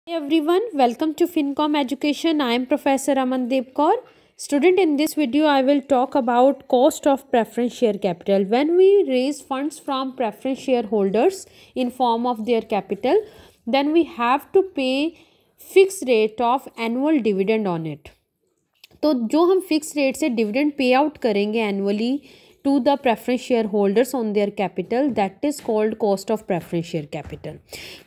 Hey everyone, welcome to FinCom Education. I am Professor Amandeep Kaur. Student, in this video I will talk about cost of preference share capital. When we raise funds from preference shareholders in form of their capital, then we have to pay fixed rate of annual dividend on it. तो जो हम fix rate से dividend pay out करेंगे annually to the preference share holders on their capital, that is called cost of preference share capital.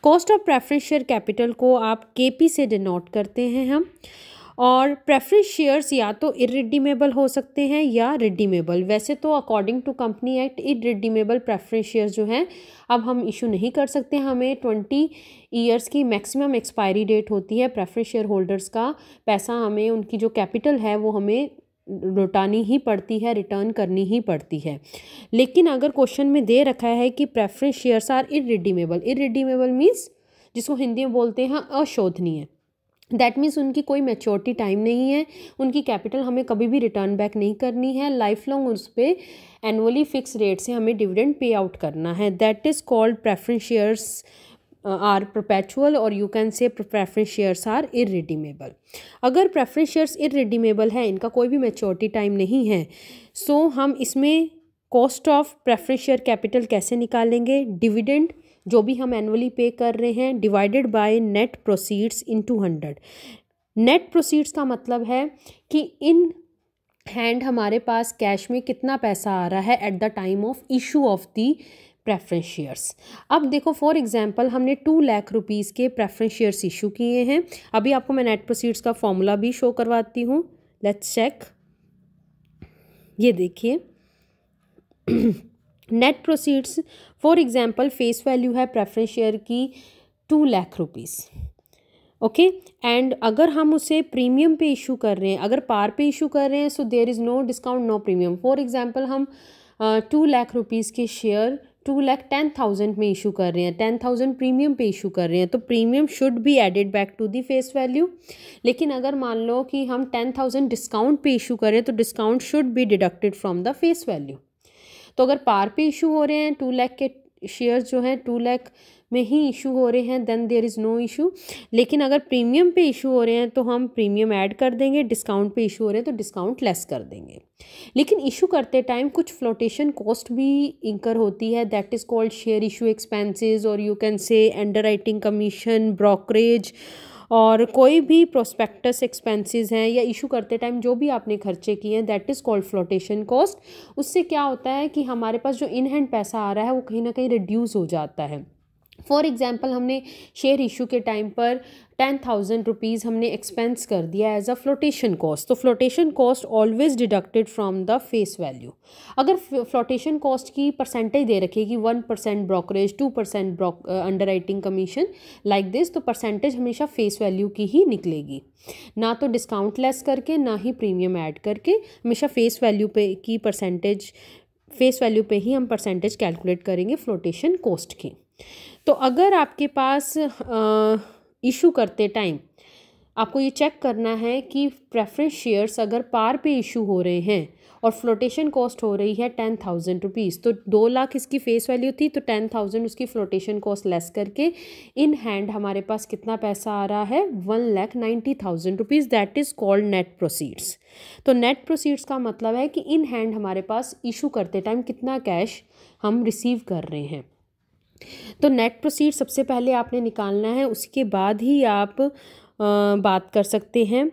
Cost of preference share capital को आप KP से denote करते हैं हम. और प्रेफरेंस शेयर्स या तो इरिडीमेबल हो सकते हैं या रिडीमेबल. वैसे तो according to company act irredeemable preference shares जो हैं अब हम इशू नहीं कर सकते. हमें 20 ईयर्स की मैक्सिमम एक्सपायरी डेट होती है. प्रेफरेंस शेयर होल्डर्स का पैसा हमें, उनकी जो कैपिटल है वो हमें लौटानी ही पड़ती है, रिटर्न करनी ही पड़ती है. लेकिन अगर क्वेश्चन में दे रखा है कि preference shares are irredeemable, irredeemable means जिसको हिंदी में बोलते हैं अशोधनीय. दैट मीन्स उनकी कोई मैच्योरिटी टाइम नहीं है, उनकी कैपिटल हमें कभी भी रिटर्न बैक नहीं करनी है. लाइफ लॉन्ग उस पर एनुअली फिक्स रेट से हमें डिविडेंड पे आउट करना है. That is called preference shares are perpetual और you can say preference shares are irredeemable. अगर प्रेफरेंस शेयर्स इरिडीमेबल है, इनका कोई भी मैच्योरिटी टाइम नहीं है, सो हम इसमें cost of preference share capital कैसे निकालेंगे? डिविडेंड जो भी हम एनुअली पे कर रहे हैं divided by net proceeds into 100. Net proceeds का मतलब है कि इन हैंड हमारे पास कैश में कितना पैसा आ रहा है at the time of issue of the preference shares. अब देखो फॉर एग्जांपल हमने 2 लाख रुपीज़ के प्रेफरेंस शेयर्स इशू किए हैं. अभी आपको मैं नेट प्रोसीड्स का फॉर्मूला भी शो करवाती हूँ. Let's check. ये देखिए net proceeds for example face value है प्रेफरेंस शेयर की 2 लाख रुपीज़. ओके, एंड अगर हम उसे प्रीमियम पे इशू कर रहे हैं, अगर पार पे इशू कर रहे हैं, so there is no discount no premium. For example हम 2 लाख रुपीज़ के शेयर 2,10,000 में इशू कर रहे हैं, 10,000 प्रीमियम पे इशू कर रहे हैं, तो premium should be added back to the face value. लेकिन अगर मान लो कि हम 10,000 डिस्काउंट पे इशू करें तो discount should be deducted from the face value. तो अगर पार पे इशू हो रहे हैं 2 लाख के शेयर्स जो हैं 2 लाख में ही इशू हो रहे हैं, then there is no issue. लेकिन अगर प्रीमियम पे इशू हो रहे हैं तो हम प्रीमियम ऐड कर देंगे, डिस्काउंट पे इशू हो रहे हैं तो डिस्काउंट लेस कर देंगे. लेकिन इशू करते टाइम कुछ फ्लोटेशन कॉस्ट भी इंकर होती है, that is called share issue expenses और you can say underwriting commission, brokerage और कोई भी प्रोस्पेक्टस एक्सपेंसेस हैं या इशू करते टाइम जो भी आपने खर्चे किए हैं, that is called flotation cost. उससे क्या होता है कि हमारे पास जो इन हैंड पैसा आ रहा है वो कहीं ना कहीं रिड्यूस हो जाता है. फॉर एग्जाम्पल हमने शेयर इशू के टाइम पर 10,000 रुपीज़ हमने एक्सपेंस कर दिया एज अ फ्लोटेशन कॉस्ट. तो flotation cost always deducted from the face value. अगर फ्लोटेशन कॉस्ट की परसेंटेज दे रखेगी 1% brokerage, 2% underwriting commission like this, तो परसेंटेज हमेशा फेस वैल्यू की ही निकलेगी, ना तो डिस्काउंट लेस करके ना ही प्रीमियम ऐड करके. हमेशा फेस वैल्यू पे की परसेंटेज, फेस वैल्यू पे ही हम परसेंटेज कैलकुलेट करेंगे फ्लोटेशन कॉस्ट की. तो अगर आपके पास इशू करते टाइम आपको ये चेक करना है कि प्रेफरेंस शेयर्स अगर पार पे इशू हो रहे हैं और फ्लोटेशन कॉस्ट हो रही है 10,000 रुपीज़, तो 2 लाख इसकी फेस वैल्यू थी, तो 10,000 उसकी फ्लोटेशन कॉस्ट लेस करके इन हैंड हमारे पास कितना पैसा आ रहा है 1,90,000 rupees. That is called net proceeds. तो नेट प्रोसीड्स का मतलब है कि इन हैंड हमारे पास इशू करते टाइम कितना कैश हम रिसीव कर रहे हैं. तो नेट प्रोसीड सबसे पहले आपने निकालना है, उसके बाद ही आप बात कर सकते हैं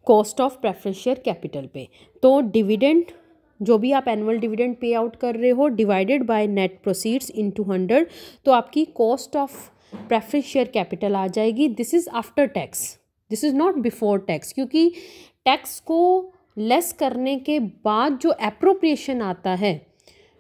cost of preference share capital पे. तो डिविडेंड जो भी आप एनुअल डिविडेंड पे आउट कर रहे हो divided by net proceeds into 100, तो आपकी cost of preference share capital आ जाएगी. This is after tax, this is not before tax, क्योंकि टैक्स को लेस करने के बाद जो एप्रोप्रिएशन आता है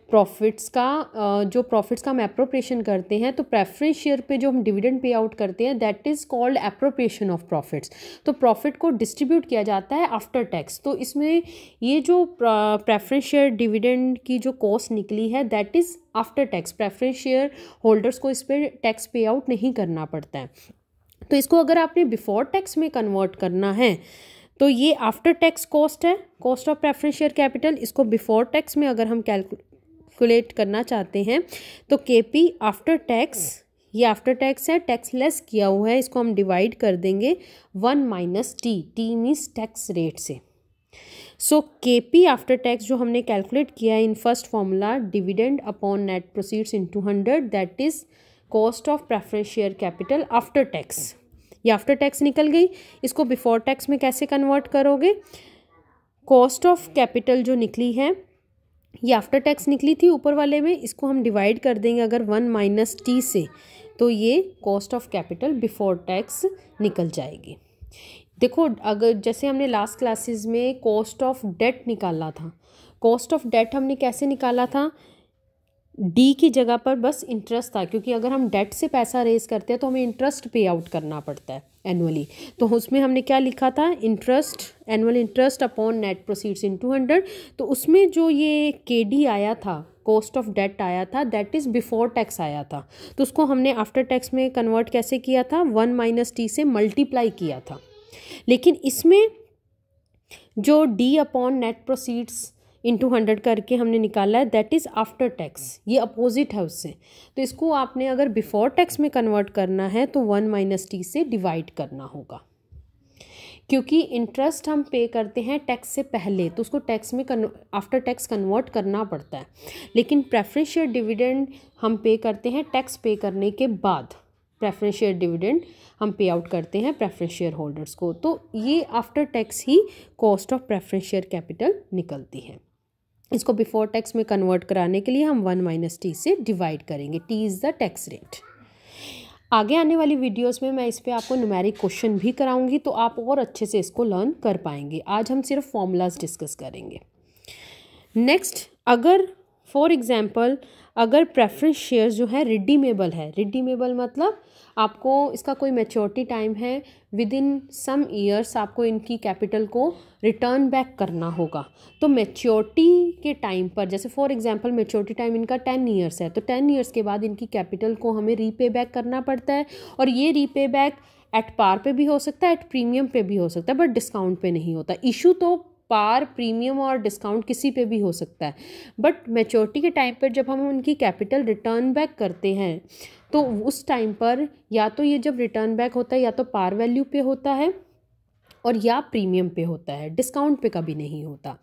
प्रॉफिट्स का, जो प्रॉफिट्स का हम एप्रोप्रिएशन करते हैं, तो प्रेफरेंस शेयर पे जो हम डिविडेंड पे आउट करते हैं that is called appropriation of profits. तो प्रॉफिट को डिस्ट्रीब्यूट किया जाता है आफ्टर टैक्स. तो इसमें ये जो प्रेफरेंस शेयर डिविडेंड की जो कॉस्ट निकली है that is after tax. Preference share holders को इस पर टैक्स पे आउट नहीं करना पड़ता है. तो इसको अगर आपने बिफोर टैक्स में कन्वर्ट करना है तो ये आफ्टर टैक्स कॉस्ट है, cost of preference share capital. इसको बिफोर टैक्स में अगर हम कैलकुलेट करना चाहते हैं तो केपी आफ्टर टैक्स ये आफ्टर टैक्स है, टैक्स लेस किया हुआ है, इसको हम डिवाइड कर देंगे 1 minus T, T means tax rate से। सो केपी आफ्टर टैक्स जो हमने कैलकुलेट किया है in first formula, dividend upon net proceeds into 100, that is cost of preference share capital after tax. ये आफ्टर टैक्स निकल गई। इसको बिफोर टैक्स में कैसे कन्वर्ट करोगे? कॉस्ट ऑफ कैपिटल जो निकली है ये आफ्टर टैक्स निकली थी ऊपर वाले में, इसको हम डिवाइड कर देंगे अगर 1 माइनस टी से, तो ये cost of capital before tax निकल जाएगी। देखो, अगर जैसे हमने लास्ट क्लासेस में कॉस्ट ऑफ डेट निकाला था, कॉस्ट ऑफ डेट हमने कैसे निकाला था? डी की जगह पर बस इंटरेस्ट था, क्योंकि अगर हम डेट से पैसा रेज करते हैं तो हमें इंटरेस्ट पे आउट करना पड़ता है एनुअली। तो उसमें हमने क्या लिखा था? Interest, annual interest upon net proceeds into 100। तो उसमें जो ये के डी आया था, कॉस्ट ऑफ डेट आया था, दैट इज़ बिफोर टैक्स आया था। तो उसको हमने आफ्टर टैक्स में कन्वर्ट कैसे किया था? 1 माइनस टी से मल्टीप्लाई किया था। लेकिन इसमें जो D upon net proceeds into 100 करके हमने निकाला है, दैट इज़ आफ्टर टैक्स, ये अपोजिट है उससे। तो इसको आपने अगर बिफोर टैक्स में कन्वर्ट करना है तो 1 माइनस टी से डिवाइड करना होगा, क्योंकि इंटरेस्ट हम पे करते हैं टैक्स से पहले, तो उसको टैक्स में आफ्टर टैक्स कन्वर्ट करना पड़ता है। लेकिन प्रेफरेंस शेयर डिविडेंड हम पे करते हैं टैक्स पे करने के बाद। प्रेफरेंस शेयर डिविडेंड हम पे आउट करते हैं प्रेफरेंस शेयर होल्डर्स को, तो ये after tax he cost of preference share capital निकलती है। इसको बिफोर टैक्स में कन्वर्ट कराने के लिए हम 1 माइनस टी से डिवाइड करेंगे। T is the tax rate. आगे आने वाली वीडियोस में मैं इस पे आपको न्यूमेरिक क्वेश्चन भी कराऊंगी, तो आप और अच्छे से इसको लर्न कर पाएंगे। आज हम सिर्फ फॉर्मूलाज डिस्कस करेंगे। नेक्स्ट, अगर फॉर एग्जांपल अगर प्रेफरेंस शेयर्स जो है रिडीमेबल है, रिडीमेबल मतलब आपको इसका कोई मैच्योरिटी टाइम है, विद इन सम ईयर्स आपको इनकी कैपिटल को रिटर्न बैक करना होगा। तो मैच्योरिटी के टाइम पर, जैसे फॉर एग्जांपल मैच्योरिटी टाइम इनका 10 ईयर्स है, तो 10 ईयर्स के बाद इनकी कैपिटल को हमें रीपे बैक करना पड़ता है। और ये रीपे बैक एट पार पे भी हो सकता है, एट प्रीमियम पे भी हो सकता है, बट डिस्काउंट पे नहीं होता। इशू तो पार, प्रीमियम और डिस्काउंट किसी पे भी हो सकता है, बट मैच्योरिटी के टाइम पर जब हम उनकी कैपिटल रिटर्न बैक करते हैं तो उस टाइम पर या तो ये जब रिटर्न बैक होता है या तो पार वैल्यू पे होता है और या प्रीमियम पे होता है, डिस्काउंट पे कभी नहीं होता।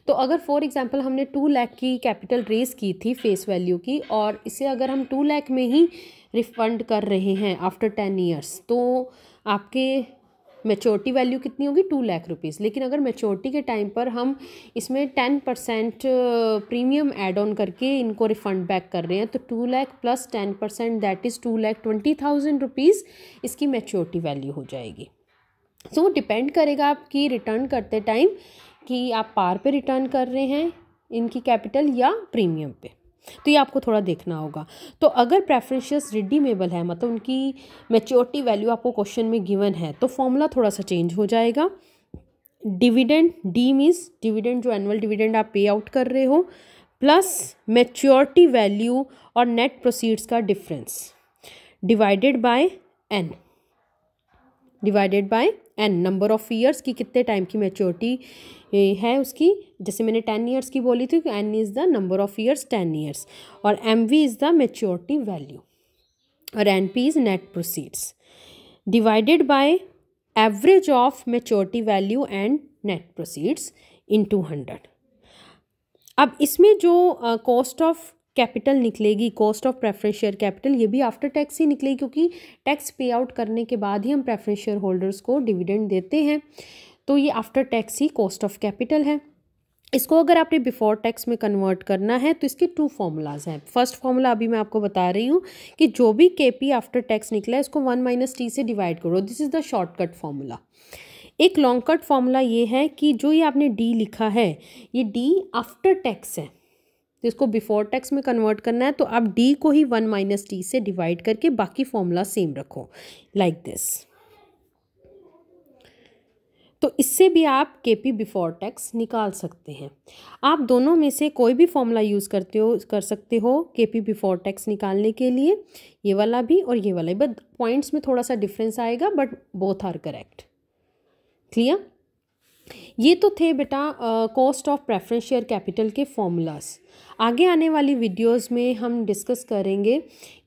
तो अगर फॉर एग्जांपल हमने 2 लाख की कैपिटल रेज की थी फेस वैल्यू की, और इसे अगर हम 2 लाख में ही रिफंड कर रहे हैं आफ्टर 10 ईयर्स, तो आपके मैच्योरिटी वैल्यू कितनी होगी? 2 लाख रुपीज़। लेकिन अगर मैच्योरिटी के टाइम पर हम इसमें 10% प्रीमियम ऐड ऑन करके इनको रिफ़ंड बैक कर रहे हैं, तो 2 lakh plus 10% that is 2,20,000 rupees इसकी मैच्योरिटी वैल्यू हो जाएगी। सो डिपेंड करेगा आपकी रिटर्न करते टाइम कि आप पार पे रिटर्न कर रहे हैं इनकी कैपिटल या प्रीमियम पे, तो ये आपको थोड़ा देखना होगा। तो अगर प्रेफरेंस शेयर्स रिडीमेबल है, मतलब उनकी मैच्योरिटी वैल्यू आपको क्वेश्चन में गिवन है, तो फॉर्मूला थोड़ा सा चेंज हो जाएगा। डिविडेंड, डी मीन्स डिविडेंड जो एनुअल डिविडेंड आप पे आउट कर रहे हो, प्लस मैच्योरिटी वैल्यू और नेट प्रोसीड्स का difference, divided by N, divided by N, number of years की कितने टाइम की मैच्योरिटी है उसकी। जैसे मैंने 10 ईयर्स की बोली थी, n is the number of years 10 years, और m v is the maturity value, और n p is net proceeds, divided by average of maturity value and net proceeds into 100। अब इसमें जो कॉस्ट ऑफ कैपिटल निकलेगी, cost of preference share capital, ये भी after tax ही निकलेगी, क्योंकि tax पे आउट करने के बाद ही हम प्रेफरेंस शेयर होल्डर्स को डिविडेंड देते हैं। तो ये after tax he cost of capital है। इसको अगर आपने बिफोर टैक्स में कन्वर्ट करना है तो इसके 2 फॉर्मूलाज हैं। फर्स्ट फॉर्मूला अभी मैं आपको बता रही हूँ कि जो भी केपी आफ्टर टैक्स निकला है इसको 1 माइनस टी से डिवाइड करो, this is the shortcut formula. एक लॉन्ग कट फॉर्मूला ये है कि जो ये आपने डी लिखा है, ये डी आफ्टर टैक्स है, तो इसको बिफोर टैक्स में कन्वर्ट करना है, तो आप डी को ही 1 माइनस टी से डिवाइड करके बाकी फॉर्मूला सेम रखो, लाइक दिस। तो इससे भी आप केपी बिफोर टैक्स निकाल सकते हैं। आप दोनों में से कोई भी फॉर्मूला यूज़ कर सकते हो केपी बिफोर टैक्स निकालने के लिए, ये वाला भी और ये वाला भी, बट पॉइंट्स में थोड़ा सा डिफरेंस आएगा, but both are correct. Clear? ये तो थे बेटा cost of preference share capital के फॉर्मूलाज। आगे आने वाली वीडियोस में हम डिस्कस करेंगे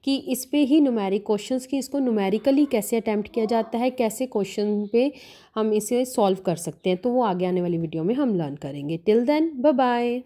कि इस पे ही न्यूमेरिक क्वेश्चंस की इसको न्यूमेरिकली कैसे अटैम्प्ट किया जाता है, कैसे क्वेश्चन पे हम इसे सॉल्व कर सकते हैं, तो वो आगे आने वाली वीडियो में हम लर्न करेंगे। Till then bye bye.